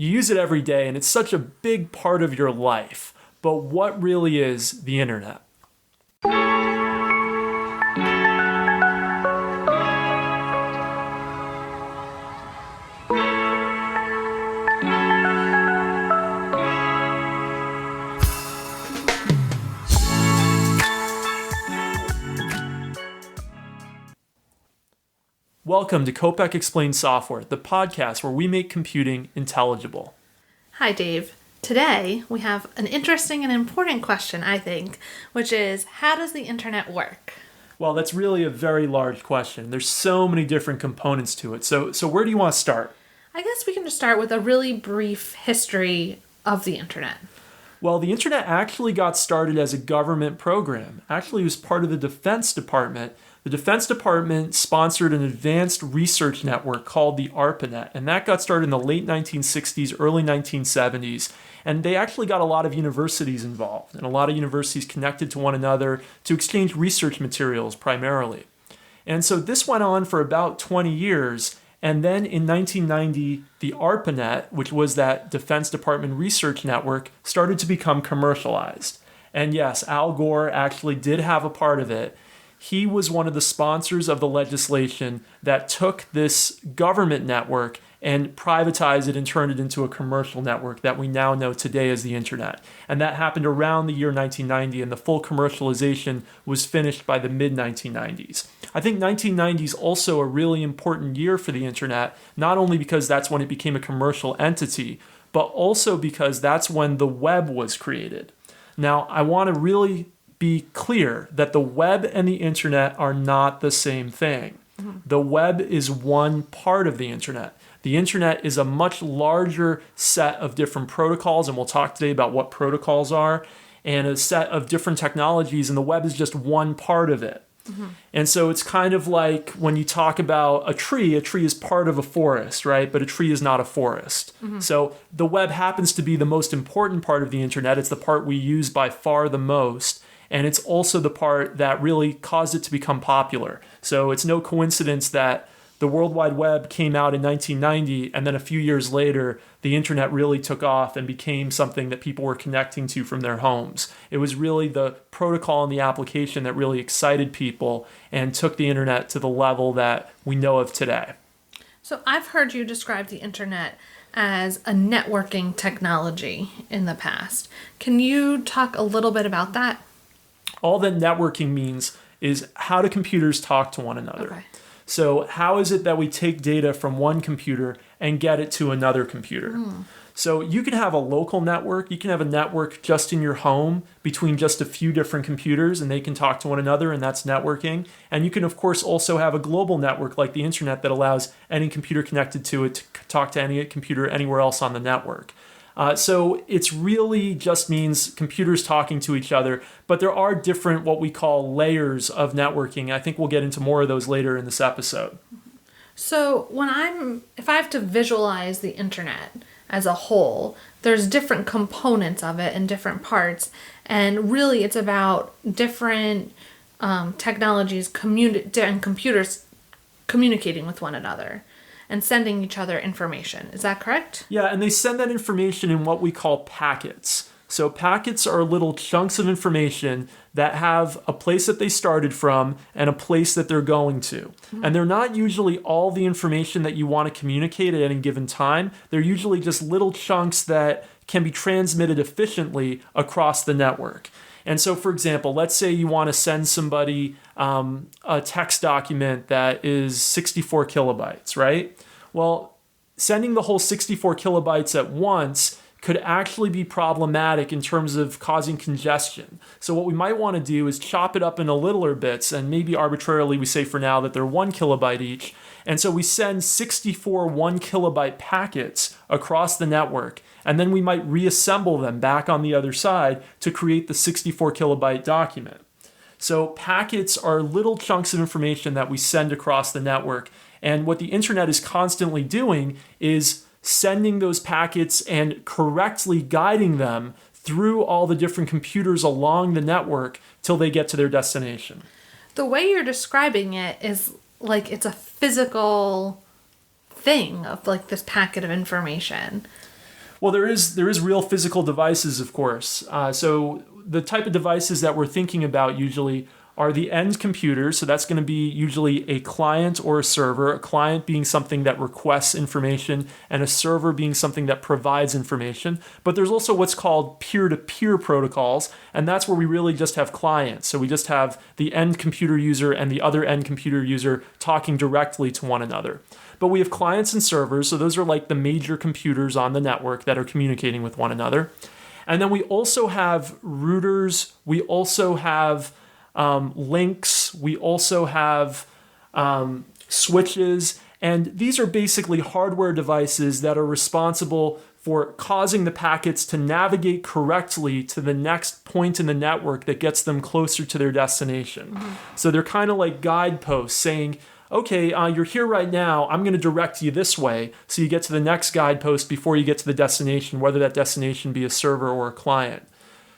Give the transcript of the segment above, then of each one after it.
You use it every day, and it's such a big part of your life. But what really is the internet? Welcome to Kopek Explains Software, the podcast where we make computing intelligible. Hi, Dave. Today, we have an interesting and important question, I think, which is, how does the internet work? Well, that's really a very large question. There's so many different components to it. So where do you want to start? I guess we can just start with a really brief history of the internet. Well, the internet actually got started as a government program. Actually, it was part of the Defense Department. The Defense Department sponsored an advanced research network called the ARPANET, and that got started in the late 1960s, early 1970s. And they actually got a lot of universities involved, and a lot of universities connected to one another to exchange research materials primarily. And so this went on for about 20 years. And then in 1990, the ARPANET, which was that Defense Department research network, started to become commercialized. And yes, Al Gore actually did have a part of it. He was one of the sponsors of the legislation that took this government network and privatized it and turned it into a commercial network that we now know today as the internet. And that happened around the year 1990, and the full commercialization was finished by the mid-1990s. I think 1990 is also a really important year for the internet, not only because that's when it became a commercial entity, but also because that's when the web was created. Now, I want to really be clear that the web and the internet are not the same thing. Mm-hmm. The web is one part of the internet. The internet is a much larger set of different protocols, and we'll talk today about what protocols are, and a set of different technologies, and the web is just one part of it. Mm-hmm. And so it's kind of like when you talk about a tree is part of a forest, right? But a tree is not a forest. Mm-hmm. So the web happens to be the most important part of the internet. It's the part we use by far the most. And it's also the part that really caused it to become popular. So it's no coincidence that the World Wide Web came out in 1990, and then a few years later, the internet really took off and became something that people were connecting to from their homes. It was really the protocol and the application that really excited people and took the internet to the level that we know of today. So I've heard you describe the internet as a networking technology in the past. Can you talk a little bit about that? All that networking means is how do computers talk to one another. Okay. So how is it that we take data from one computer and get it to another computer? So you can have a local network. You can have a network just in your home between just a few different computers, and they can talk to one another, and that's networking. And you can, of course, also have a global network like the internet that allows any computer connected to it to talk to any computer anywhere else on the network. So it's really just means computers talking to each other, but there are different what we call layers of networking. I think we'll get into more of those later in this episode. So if I have to visualize the internet as a whole, there's different components of it and different parts, and really it's about different technologies and computers communicating with one another and sending each other information. Is that correct? Yeah, and they send that information in what we call packets. So packets are little chunks of information that have a place that they started from and a place that they're going to. Mm-hmm. And they're not usually all the information that you want to communicate at any given time. They're usually just little chunks that can be transmitted efficiently across the network. And so, for example, let's say you want to send somebody a text document that is 64 kilobytes, right? Well, sending the whole 64 kilobytes at once could actually be problematic in terms of causing congestion. So what we might want to do is chop it up into littler bits, and maybe arbitrarily we say for now that they're 1 kilobyte each. And so we send 64 1 kilobyte packets across the network, and then we might reassemble them back on the other side to create the 64 kilobyte document. So packets are little chunks of information that we send across the network. And what the internet is constantly doing is sending those packets and correctly guiding them through all the different computers along the network till they get to their destination. The way you're describing it is like it's a physical thing of like this packet of information. Well, there is real physical devices, of course. So the type of devices that we're thinking about usually are the end computers. So that's going to be usually a client or a server, a client being something that requests information and a server being something that provides information. But there's also what's called peer-to-peer protocols, and that's where we really just have clients. So we just have the end computer user and the other end computer user talking directly to one another. But we have clients and servers, so those are like the major computers on the network that are communicating with one another. And then we also have routers, we also have links, we also have switches, and these are basically hardware devices that are responsible for causing the packets to navigate correctly to the next point in the network that gets them closer to their destination. Mm-hmm. So they're kind of like guideposts saying, okay, you're here right now, I'm going to direct you this way so you get to the next guidepost before you get to the destination, whether that destination be a server or a client.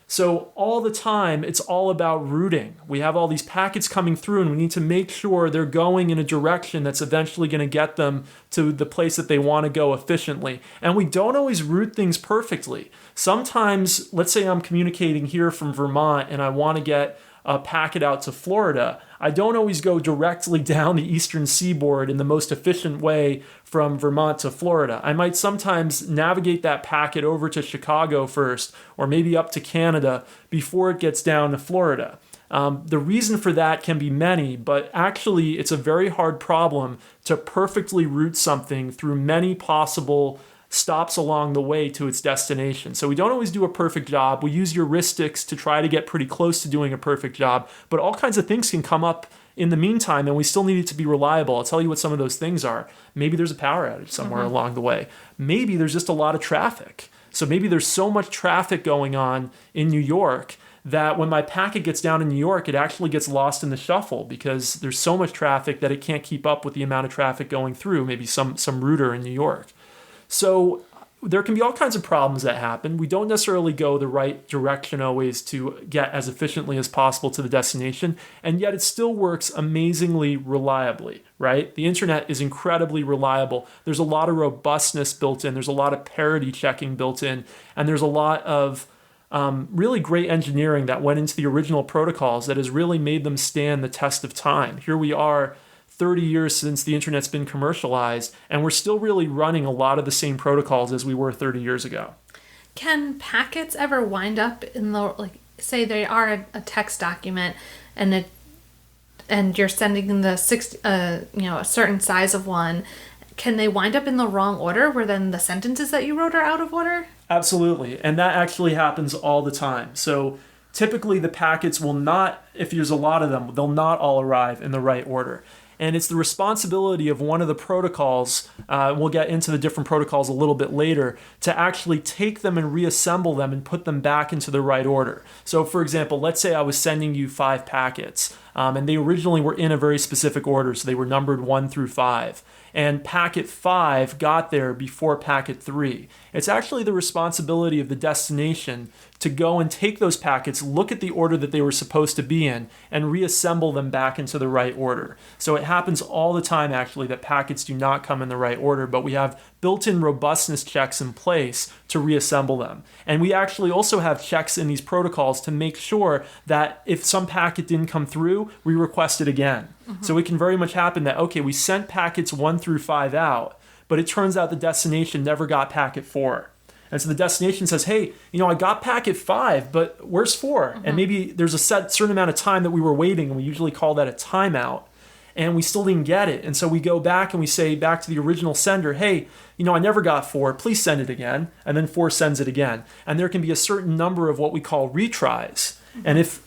So all the time, it's all about routing. We have all these packets coming through and we need to make sure they're going in a direction that's eventually going to get them to the place that they want to go efficiently. And we don't always route things perfectly. Sometimes, let's say I'm communicating here from Vermont and I want to get a packet out to Florida. I don't always go directly down the eastern seaboard in the most efficient way from Vermont to Florida. I might sometimes navigate that packet over to Chicago first, or maybe up to Canada before it gets down to Florida. The reason for that can be many, but actually it's a very hard problem to perfectly route something through many possible stops along the way to its destination. So we don't always do a perfect job. We use heuristics to try to get pretty close to doing a perfect job, but all kinds of things can come up in the meantime, and we still need it to be reliable. I'll tell you what some of those things are. Maybe there's a power outage somewhere along the way. Maybe there's just a lot of traffic. So maybe there's so much traffic going on in New York that when my packet gets down in New York, it actually gets lost in the shuffle because there's so much traffic that it can't keep up with the amount of traffic going through, maybe some router in New York. So there can be all kinds of problems that happen. We don't necessarily go the right direction always to get as efficiently as possible to the destination, and yet it still works amazingly reliably, right? The internet is incredibly reliable. There's a lot of robustness built in. There's a lot of parity checking built in, and there's a lot of really great engineering that went into the original protocols that has really made them stand the test of time. Here we are 30 years since the internet's been commercialized, and we're still really running a lot of the same protocols as we were 30 years ago. Can packets ever wind up in the, like, say they are a text document and you're sending the a certain size of one, can they wind up in the wrong order where then the sentences that you wrote are out of order? Absolutely, and that actually happens all the time. So typically the packets will not, if there's a lot of them, they'll not all arrive in the right order. And it's the responsibility of one of the protocols, we'll get into the different protocols a little bit later, to actually take them and reassemble them and put them back into the right order. So for example, let's say I was sending you 5 packets, and they originally were in a very specific order, so they were numbered 1 through 5. And packet 5 got there before packet 3. It's actually the responsibility of the destination to go and take those packets, look at the order that they were supposed to be in, and reassemble them back into the right order. So it happens all the time, actually, that packets do not come in the right order, but we have built-in robustness checks in place to reassemble them. And we actually also have checks in these protocols to make sure that if some packet didn't come through, we request it again. Mm-hmm. So it can very much happen that, okay, we sent packets 1 through 5 out, but it turns out the destination never got packet 4. And so the destination says, hey, I got packet 5, but where's 4? Mm-hmm. And maybe there's a certain amount of time that we were waiting, and we usually call that a timeout, and we still didn't get it. And so we go back and we say back to the original sender, hey, I never got 4, please send it again. And then 4 sends it again. And there can be a certain number of what we call retries. Mm-hmm. And if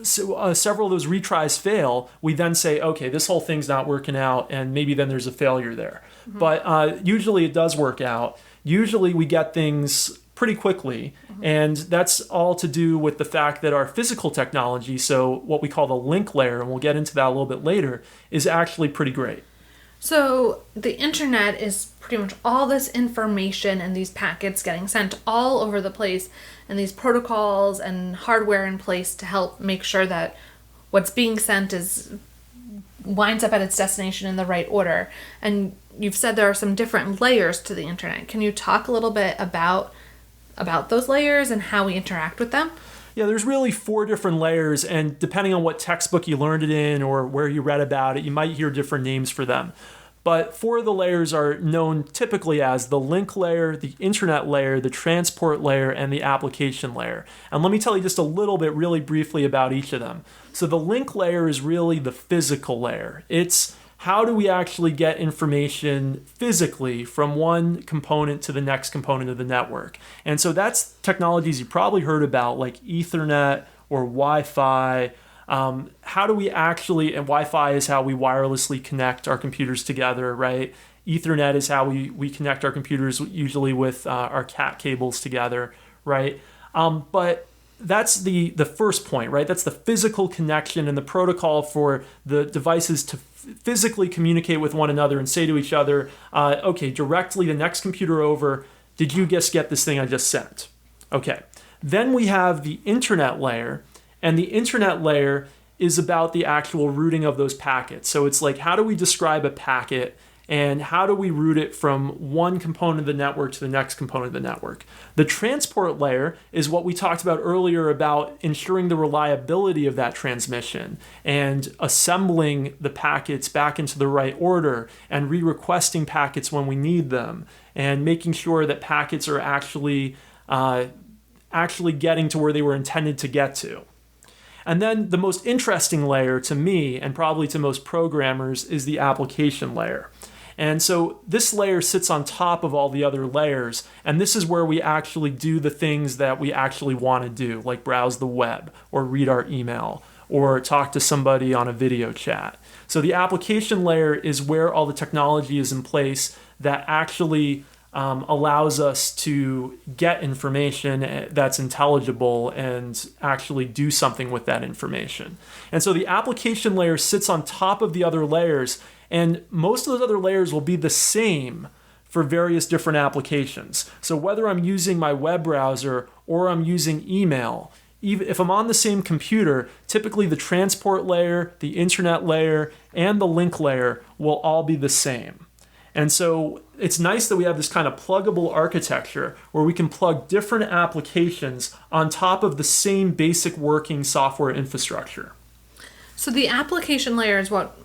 several of those retries fail, we then say, okay, this whole thing's not working out, and maybe then there's a failure there. Mm-hmm. But usually it does work out. Usually we get things pretty quickly, and that's all to do with the fact that our physical technology, so what we call the link layer, and we'll get into that a little bit later, is actually pretty great. So the internet is pretty much all this information and these packets getting sent all over the place, and these protocols and hardware in place to help make sure that what's being sent winds up at its destination in the right order. And you've said there are some different layers to the internet. Can you talk a little bit about those layers and how we interact with them? Yeah, there's really 4 different layers, and depending on what textbook you learned it in or where you read about it, you might hear different names for them. But 4 of the layers are known typically as the link layer, the internet layer, the transport layer, and the application layer. And let me tell you just a little bit really briefly about each of them. So the link layer is really the physical layer. It's how do we actually get information physically from one component to the next component of the network. And so that's technologies you probably heard about, like Ethernet or Wi-Fi. How do we actually, and Wi-Fi is how we wirelessly connect our computers together, right? Ethernet is how we connect our computers usually with our cat cables together, right? But that's the first point, right? That's the physical connection and the protocol for the devices to physically communicate with one another and say to each other, okay, directly the next computer over, did you just get this thing I just sent? Okay. Then we have the internet layer, and the internet layer is about the actual routing of those packets. So it's like, how do we describe a packet and how do we route it from one component of the network to the next component of the network? The transport layer is what we talked about earlier about ensuring the reliability of that transmission and assembling the packets back into the right order and re-requesting packets when we need them and making sure that packets are actually getting to where they were intended to get to. And then the most interesting layer to me, and probably to most programmers, is the application layer. And so this layer sits on top of all the other layers, and this is where we actually do the things that we actually want to do, like browse the web, or read our email, or talk to somebody on a video chat. So the application layer is where all the technology is in place that actually allows us to get information that's intelligible and actually do something with that information. And so the application layer sits on top of the other layers, and most of those other layers will be the same for various different applications. So whether I'm using my web browser or I'm using email, even if I'm on the same computer, typically the transport layer, the internet layer, and the link layer will all be the same. And so it's nice that we have this kind of pluggable architecture where we can plug different applications on top of the same basic working software infrastructure. So the application layer is what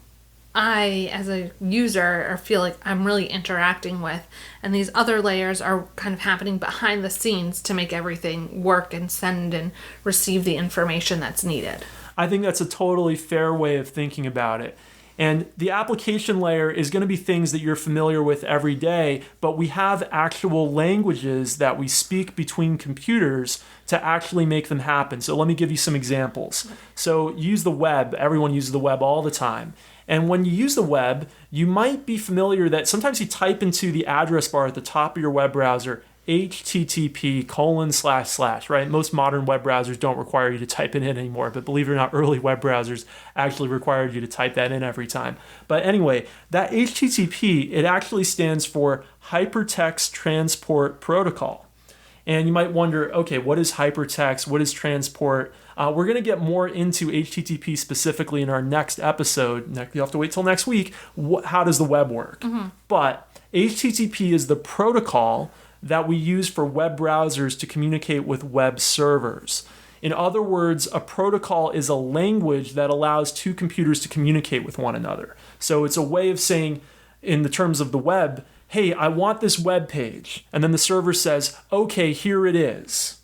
I, as a user, feel like I'm really interacting with. And these other layers are kind of happening behind the scenes to make everything work and send and receive the information that's needed. I think that's a totally fair way of thinking about it. And the application layer is going to be things that you're familiar with every day, but we have actual languages that we speak between computers to actually make them happen. So let me give you some examples. So use the web. Everyone uses the web all the time. And when you use the web, you might be familiar that sometimes you type into the address bar at the top of your web browser http://, right? Most modern web browsers don't require you to type it in anymore, but believe it or not, early web browsers actually required you to type that in every time. But anyway, that HTTP, it actually stands for Hypertext Transport Protocol. And you might wonder, okay, what is hypertext? What is transport? We're going to get more into HTTP specifically in our next episode. You'll have to wait till next week. How does the web work? Mm-hmm. But HTTP is the protocol that we use for web browsers to communicate with web servers. In other words, a protocol is a language that allows two computers to communicate with one another. So it's a way of saying, in the terms of the web, hey, I want this web page. And then the server says, okay, here it is.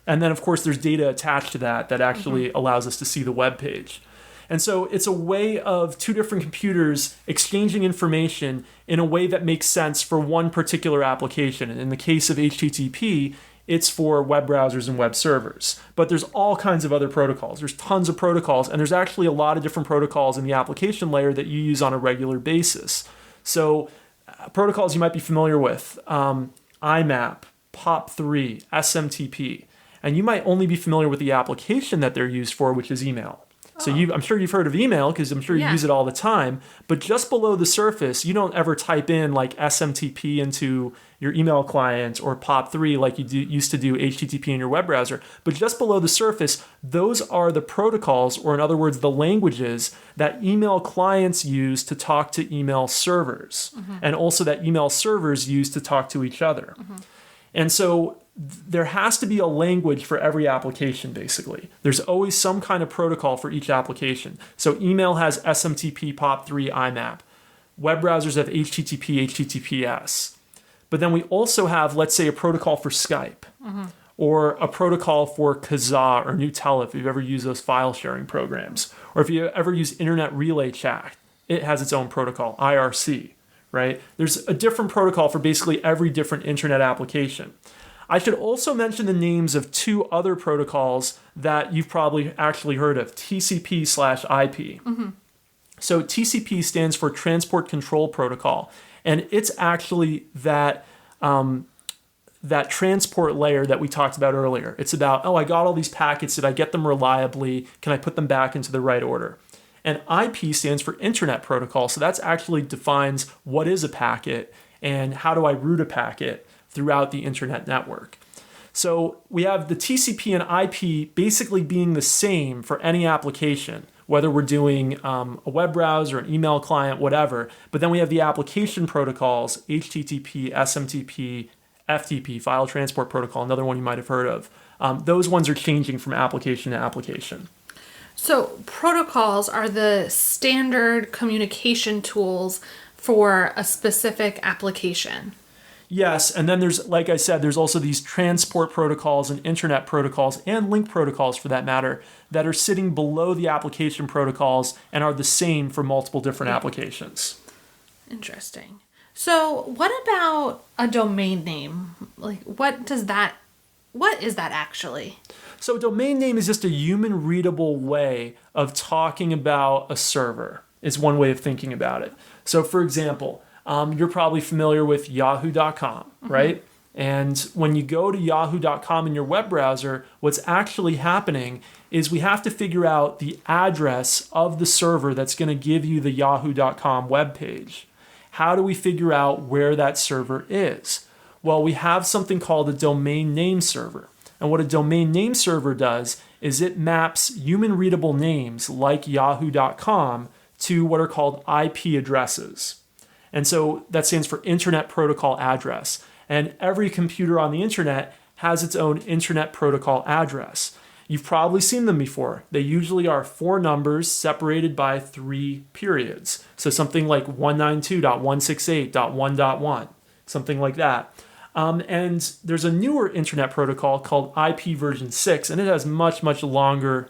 And then, of course, there's data attached to that actually allows us to see the web page. And so it's a way of two different computers exchanging information in a way that makes sense for one particular application. And in the case of HTTP, it's for web browsers and web servers. But there's all kinds of other protocols. There's tons of protocols, and there's actually a lot of different protocols in the application layer that you use on a regular basis. So protocols you might be familiar with, IMAP, POP3, SMTP. And you might only be familiar with the application that they're used for, which is email. So I'm sure you've heard of email because I'm sure you Yeah. use it all the time. But just below the surface, you don't ever type in like SMTP into your email client or POP3 like you used to do HTTP in your web browser. But just below the surface, those are the protocols, or in other words, the languages that email clients use to talk to email servers, and also that email servers use to talk to each other. And so there has to be a language for every application, basically. There's always some kind of protocol for each application. So email has SMTP, POP3, IMAP. Web browsers have HTTP, HTTPS. But then we also have, let's say, a protocol for Skype, or a protocol for Kazaa or Gnutella if you've ever used those file sharing programs. Or if you ever use Internet Relay Chat, it has its own protocol, IRC, right? There's a different protocol for basically every different internet application. I should also mention the names of two other protocols that you've probably actually heard of, TCP/IP. So TCP stands for Transport Control Protocol, and it's actually that transport layer that we talked about earlier. It's about, I got all these packets, did I get them reliably? Can I put them back into the right order? And IP stands for Internet Protocol, so that's actually defines what is a packet and how do I route a packet throughout the internet network. So we have the TCP and IP basically being the same for any application, whether we're doing a web browser, an email client, whatever. But then we have the application protocols, HTTP, SMTP, FTP, File Transport Protocol, another one you might have heard of. Those ones are changing from application to application. So protocols are the standard communication tools for a specific application. Yes, and then there's, like I said, there's also these transport protocols and internet protocols and link protocols for that matter that are sitting below the application protocols and are the same for multiple different applications. Interesting. So what about a domain name? Like what is that actually? So a domain name is just a human readable way of talking about a server, is one way of thinking about it. So for example, you're probably familiar with yahoo.com, right? And when you go to yahoo.com in your web browser, what's actually happening is we have to figure out the address of the server that's going to give you the yahoo.com web page. How do we figure out where that server is? Well, we have something called a domain name server. And what a domain name server does is it maps human readable names like yahoo.com to what are called IP addresses. And so that stands for Internet Protocol Address. And every computer on the internet has its own Internet Protocol address. You've probably seen them before. They usually are 4 numbers separated by 3 periods. So something like 192.168.1.1, something like that. And there's a newer Internet protocol called IP version 6, and it has much, much longer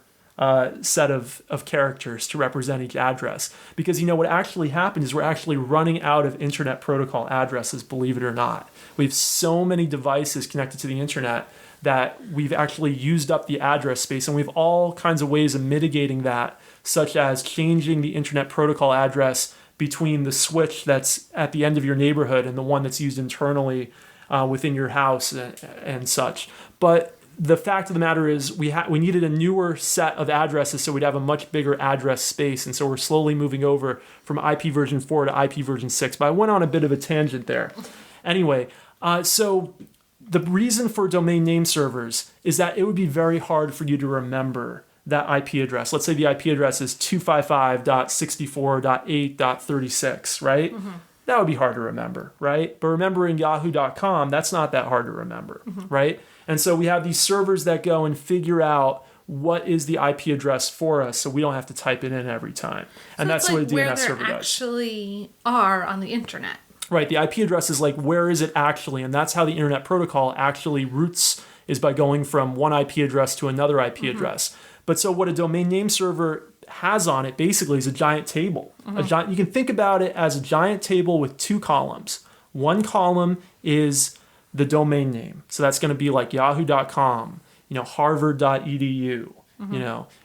set of characters to represent each address. Because what actually happened is we're actually running out of Internet Protocol addresses, believe it or not. We have so many devices connected to the internet that we've actually used up the address space, and we have all kinds of ways of mitigating that, such as changing the Internet Protocol address between the switch that's at the end of your neighborhood and the one that's used internally within your house and such. But the fact of the matter is we needed a newer set of addresses so we'd have a much bigger address space, and so we're slowly moving over from IP version 4 to IP version 6. But I went on a bit of a tangent there. Anyway, so the reason for domain name servers is that it would be very hard for you to remember that IP address. Let's say the IP address is 255.64.8.36, right? That would be hard to remember, right? But remembering yahoo.com, that's not that hard to remember, right? And so we have these servers that go and figure out what is the IP address for us so we don't have to type it in every time. And So that's it's what a like DNS where server they does. actually are on the internet. Right, the IP address is like, where is it actually? And that's how the Internet Protocol actually routes, is by going from one IP address to another IP address. But so what a domain name server has on it basically is a giant table. You can think about it as a giant table with 2 columns. One column is the domain name. So that's going to be like yahoo.com, harvard.edu,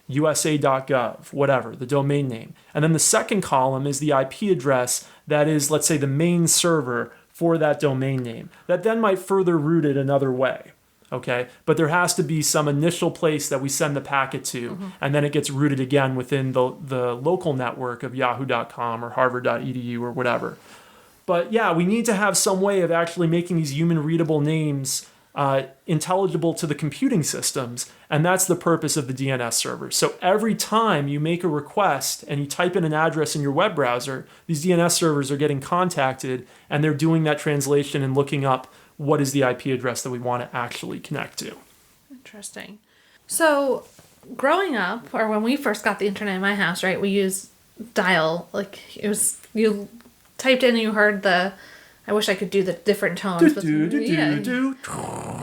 usa.gov, whatever, the domain name. And then the second column is the IP address that is, let's say, the main server for that domain name. That then might further route it another way. Okay, but there has to be some initial place that we send the packet to, and then it gets routed again within the local network of yahoo.com or harvard.edu or whatever. But yeah, we need to have some way of actually making these human readable names intelligible to the computing systems, and that's the purpose of the DNS server. So every time you make a request and you type in an address in your web browser, these DNS servers are getting contacted, and they're doing that translation and looking up what is the IP address that we want to actually connect to. Interesting. So growing up, or when we first got the internet in my house, right, we used dial. Like, it was, you typed in and you heard the, I wish I could do the different tones.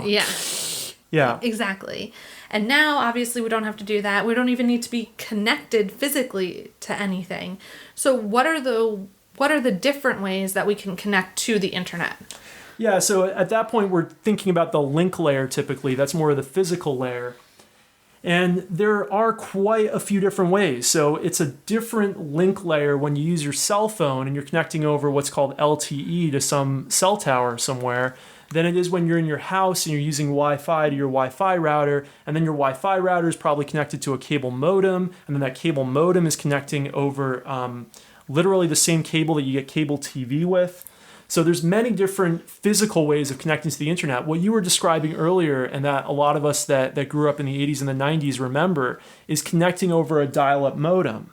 Yeah. Yeah. Exactly. And now, obviously, we don't have to do that. We don't even need to be connected physically to anything. So what are the different ways that we can connect to the internet? Yeah, so at that point, we're thinking about the link layer typically. That's more of the physical layer. And there are quite a few different ways. So it's a different link layer when you use your cell phone and you're connecting over what's called LTE to some cell tower somewhere than it is when you're in your house and you're using Wi-Fi to your Wi-Fi router. And then your Wi-Fi router is probably connected to a cable modem. And then that cable modem is connecting over literally the same cable that you get cable TV with. So there's many different physical ways of connecting to the internet. What you were describing earlier, and that a lot of us that grew up in the 80s and the 90s remember, is connecting over a dial-up modem.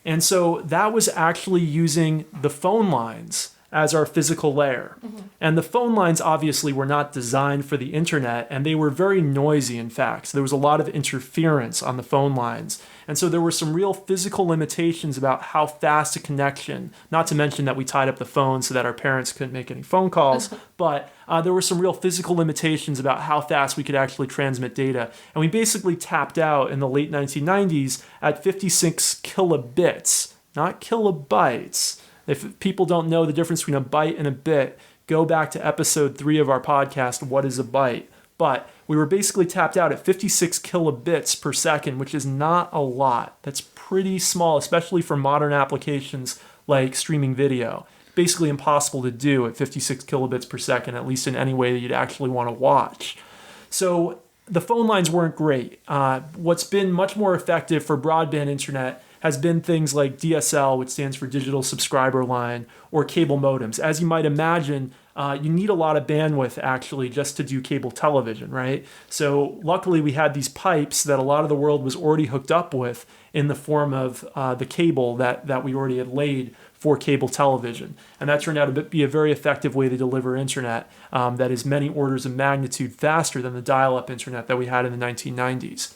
And so that was actually using the phone lines as our physical layer. And the phone lines obviously were not designed for the internet, and they were very noisy, in fact. So there was a lot of interference on the phone lines. And so there were some real physical limitations about how fast a connection, not to mention that we tied up the phone so that our parents couldn't make any phone calls, but there were some real physical limitations about how fast we could actually transmit data. And we basically tapped out in the late 1990s at 56 kilobits, not kilobytes. If people don't know the difference between a byte and a bit, go back to episode 3 of our podcast, What is a Byte? But we were basically tapped out at 56 kilobits per second, which is not a lot. That's pretty small, especially for modern applications like streaming video. Basically impossible to do at 56 kilobits per second, at least in any way that you'd actually want to watch. So the phone lines weren't great. What's been much more effective for broadband internet has been things like DSL, which stands for Digital Subscriber Line, or cable modems. As you might imagine, you need a lot of bandwidth actually just to do cable television, right? So luckily we had these pipes that a lot of the world was already hooked up with in the form of the cable that we already had laid for cable television. And that turned out to be a very effective way to deliver internet that is many orders of magnitude faster than the dial-up internet that we had in the 1990s.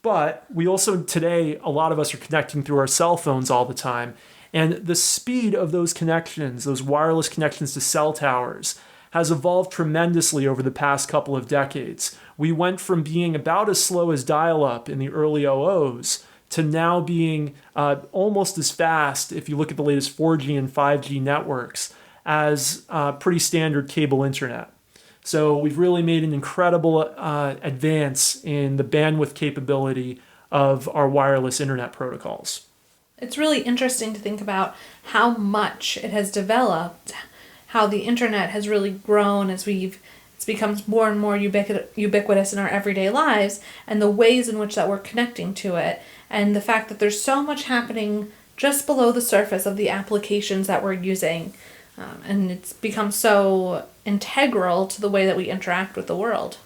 But we also, today, a lot of us are connecting through our cell phones all the time. And the speed of those connections, those wireless connections to cell towers, has evolved tremendously over the past couple of decades. We went from being about as slow as dial-up in the early 00s to now being almost as fast, if you look at the latest 4G and 5G networks, as pretty standard cable internet. So we've really made an incredible advance in the bandwidth capability of our wireless internet protocols. It's really interesting to think about how much it has developed, how the internet has really grown as it's become more and more ubiquitous in our everyday lives, and the ways in which that we're connecting to it, and the fact that there's so much happening just below the surface of the applications that we're using. And it's become so integral to the way that we interact with the world.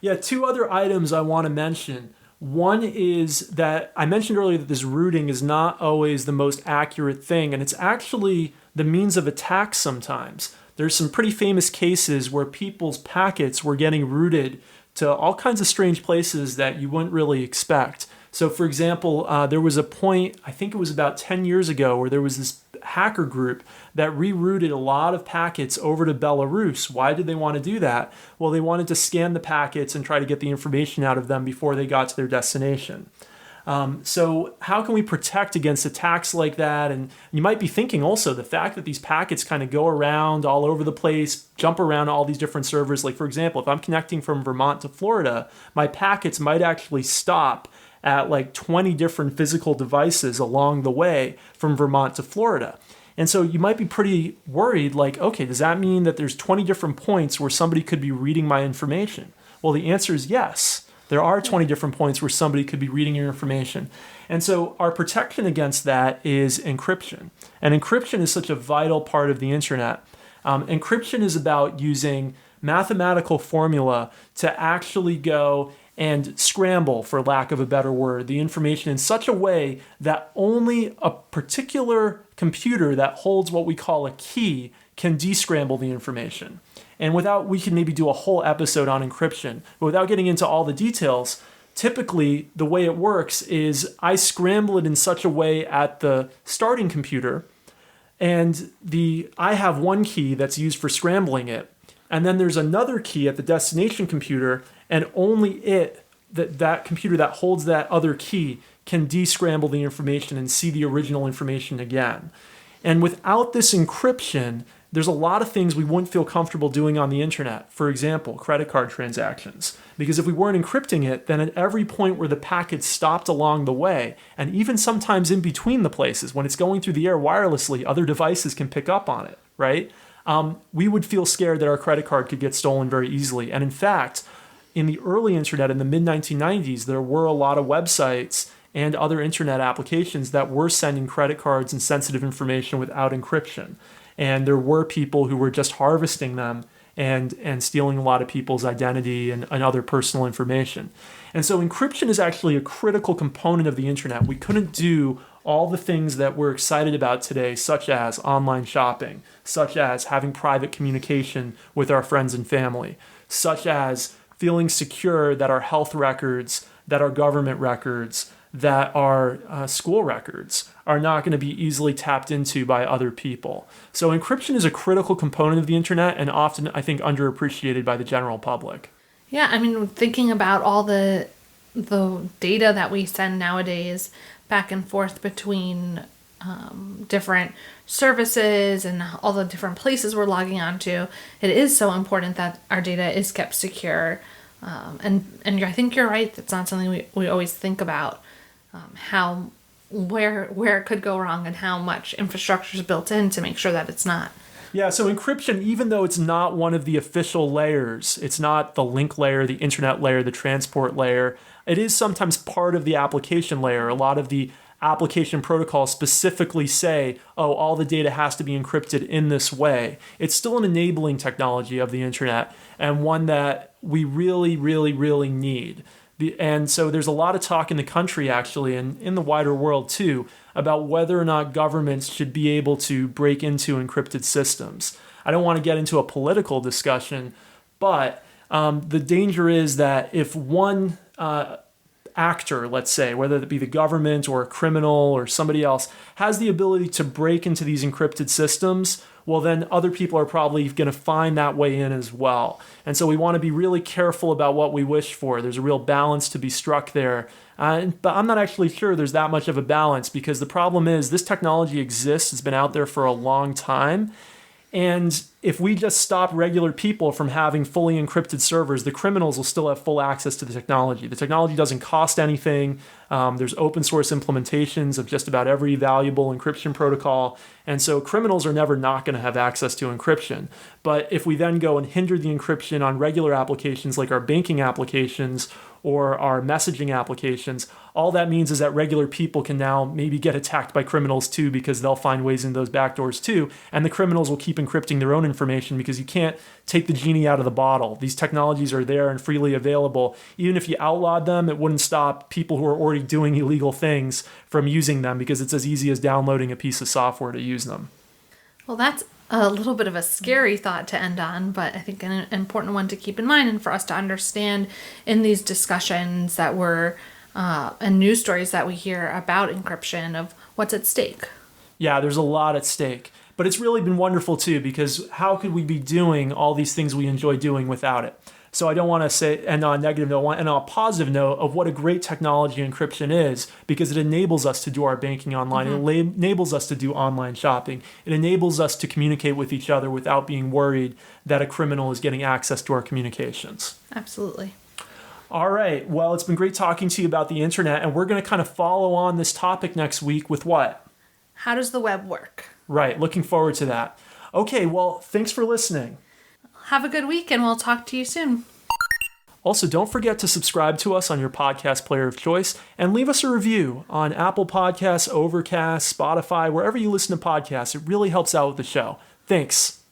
Yeah, 2 other items I want to mention. One is that I mentioned earlier that this routing is not always the most accurate thing, and it's actually the means of attack sometimes. There's some pretty famous cases where people's packets were getting routed to all kinds of strange places that you wouldn't really expect. So, for example, there was a point, I think it was about 10 years ago, where there was this hacker group that rerouted a lot of packets over to Belarus. Why did they want to do that? Well, they wanted to scan the packets and try to get the information out of them before they got to their destination. So how can we protect against attacks like that? And you might be thinking also the fact that these packets kind of go around all over the place, jump around all these different servers. Like, for example, if I'm connecting from Vermont to Florida, my packets might actually stop at like 20 different physical devices along the way from Vermont to Florida. And so you might be pretty worried, like, okay, does that mean that there's 20 different points where somebody could be reading my information? Well, the answer is yes. There are 20 different points where somebody could be reading your information. And so our protection against that is encryption. And encryption is such a vital part of the internet. Encryption is about using mathematical formula to actually go and scramble, for lack of a better word, the information in such a way that only a particular computer that holds what we call a key can descramble the information. And we can maybe do a whole episode on encryption, but without getting into all the details, typically the way it works is I scramble it in such a way at the starting computer, and I have one key that's used for scrambling it, and then there's another key at the destination computer, and only that computer that holds that other key can descramble the information and see the original information again. And without this encryption, there's a lot of things we wouldn't feel comfortable doing on the internet. For example, credit card transactions. Because if we weren't encrypting it, then at every point where the packet stopped along the way, and even sometimes in between the places, when it's going through the air wirelessly, other devices can pick up on it, right? We would feel scared that our credit card could get stolen very easily. And in fact, in the early internet, in the mid-1990s, there were a lot of websites and other internet applications that were sending credit cards and sensitive information without encryption. And there were people who were just harvesting them and stealing a lot of people's identity and other personal information. And so encryption is actually a critical component of the internet. We couldn't do all the things that we're excited about today, such as online shopping, such as having private communication with our friends and family, such as feeling secure that our health records, that our government records, that our school records are not going to be easily tapped into by other people. So encryption is a critical component of the internet and often, I think, underappreciated by the general public. Yeah, I mean, thinking about all the data that we send nowadays back and forth between different services and all the different places we're logging onto, it is so important that our data is kept secure. And I think you're right. That's not something we always think about. Where it could go wrong and how much infrastructure is built in to make sure that it's not. Yeah, so encryption, even though it's not one of the official layers, it's not the link layer, the internet layer, the transport layer, it is sometimes part of the application layer. A lot of the application protocols specifically say, oh, all the data has to be encrypted in this way. It's still an enabling technology of the internet and one that we really, really, really need. And so there's a lot of talk in the country, actually, and in the wider world too, about whether or not governments should be able to break into encrypted systems. I don't want to get into a political discussion, but the danger is that if one actor, let's say, whether it be the government or a criminal or somebody else, has the ability to break into these encrypted systems, well, then other people are probably going to find that way in as well. And so we want to be really careful about what we wish for. There's a real balance to be struck there. But I'm not actually sure there's that much of a balance because the problem is this technology exists. It's been out there for a long time. And if we just stop regular people from having fully encrypted servers, the criminals will still have full access to the technology. The technology doesn't cost anything. There's open source implementations of just about every valuable encryption protocol. And so criminals are never not going to have access to encryption. But if we then go and hinder the encryption on regular applications like our banking applications or our messaging applications, all that means is that regular people can now maybe get attacked by criminals too because they'll find ways in those backdoors too. And the criminals will keep encrypting their own information because you can't take the genie out of the bottle. These technologies are there and freely available. Even if you outlawed them, it wouldn't stop people who are already doing illegal things from using them because it's as easy as downloading a piece of software to use them. Well, that's a little bit of a scary thought to end on, but I think an important one to keep in mind and for us to understand in these discussions that we're and news stories that we hear about encryption of what's at stake. Yeah, there's a lot at stake. But it's really been wonderful too, because how could we be doing all these things we enjoy doing without it? So I don't want to say, and on a negative note, and on a positive note of what a great technology encryption is, because it enables us to do our banking online. Mm-hmm. It enables us to do online shopping. It enables us to communicate with each other without being worried that a criminal is getting access to our communications. Absolutely. All right. Well, it's been great talking to you about the internet, and we're going to kind of follow on this topic next week with what? How does the web work? Right. Looking forward to that. Okay. Well, thanks for listening. Have a good week, and we'll talk to you soon. Also, don't forget to subscribe to us on your podcast player of choice and leave us a review on Apple Podcasts, Overcast, Spotify, wherever you listen to podcasts. It really helps out with the show. Thanks.